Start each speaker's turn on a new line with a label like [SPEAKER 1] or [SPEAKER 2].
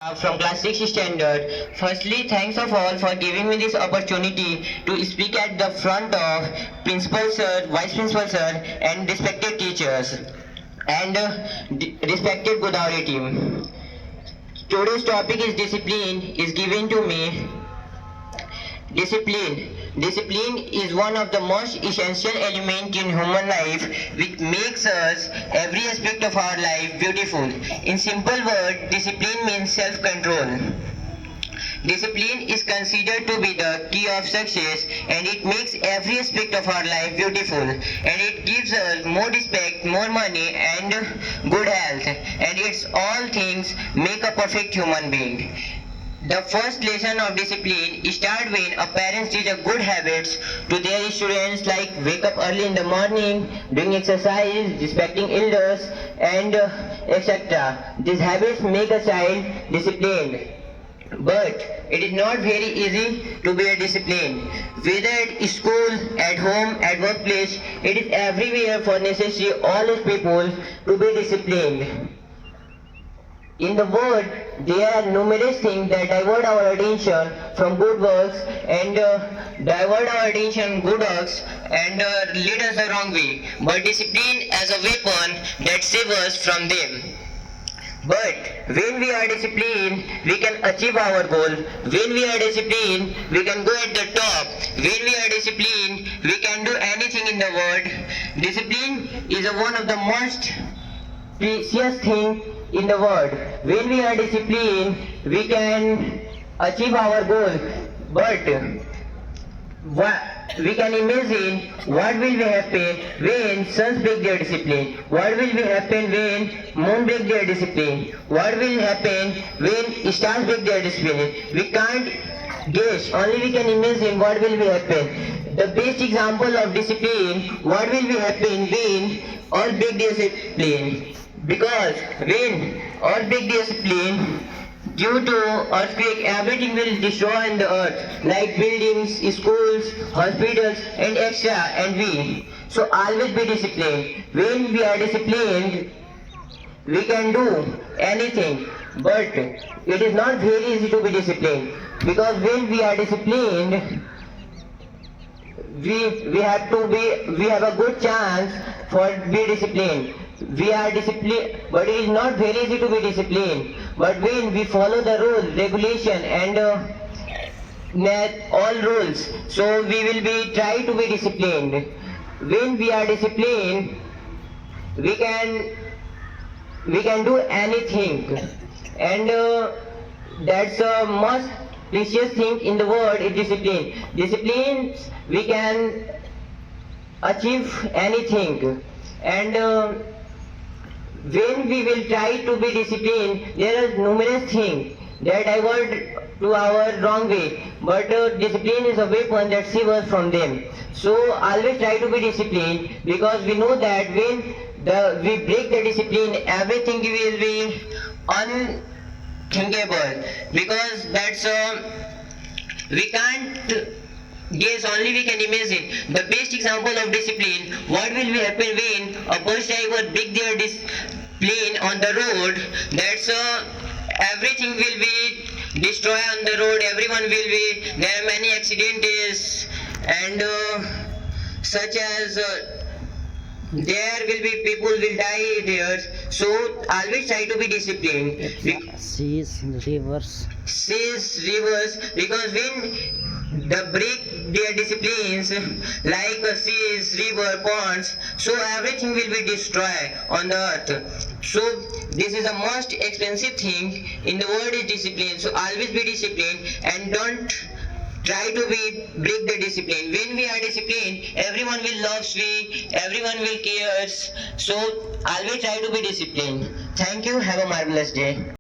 [SPEAKER 1] From class 6 standard. Firstly, thanks of all for giving me this opportunity to speak at the front of principal sir, vice principal sir and respected teachers and respected Godavari team. Today's topic is discipline is given to me. Discipline. Discipline is one of the most essential elements in human life which makes us every aspect of our life beautiful. In simple words, discipline means self-control. Discipline is considered to be the key of success and it makes every aspect of our life beautiful and it gives us more respect, more money and good health and it's all things make a perfect human being. The first lesson of discipline starts when a parent teaches good habits to their students like wake up early in the morning, doing exercise, respecting elders and etc. These habits make a child disciplined. But it is not very easy to be a disciplined. Whether at school, at home, at workplace, it is everywhere for necessary all of people to be disciplined. In the world, there are numerous things that divert our attention from good works and divert our attention from good works and lead us the wrong way. But discipline as a weapon that saves us from them. But when we are disciplined, we can achieve our goal. When we are disciplined, we can go at the top. When we are disciplined, we can do anything in the world. Discipline is one of the most precious thing in the world. When we are disciplined, we can achieve our goal. But we can imagine what will be happen when suns break their discipline. What will be happen when moon break their discipline. What will happen when stars break their discipline. We can't guess, only we can imagine what will be happen. The best example of discipline, what will be happen when all break discipline. Because when all break discipline, due to earthquake, everything will destroy in the earth, like buildings, schools, hospitals, and extra. And we so always be disciplined. When we are disciplined, we can do anything. But it is not very easy to be disciplined because when we are disciplined, we have a good chance for be disciplined. We are disciplined, but it is not very easy to be disciplined. But when we follow the rules, regulation and all rules, so we will be try to be disciplined. When we are disciplined, we can do anything, and that's the most precious thing in the world is discipline. Discipline, we can achieve anything, and when we will try to be disciplined, there are numerous things that divert to our wrong way. But discipline is a weapon that saves us from them. So always try to be disciplined because we know that when we break the discipline, everything will be unthinkable. Because that's we can't guess, only we can imagine. The best example of discipline, what will be happen when a bus driver break their discipline on the road, that's everything will be destroyed on the road, everyone will be, there are many accidents and such as there will be people will die there. So always try to be disciplined.
[SPEAKER 2] Seas,
[SPEAKER 1] rivers, because when the break their disciplines like seas, river, ponds, so everything will be destroyed on the earth. So this is the most expensive thing in the world is discipline. So always be disciplined and don't try to break the discipline. When we are disciplined, everyone will love me, everyone will cares. So always try to be disciplined. Thank you. Have a marvelous day.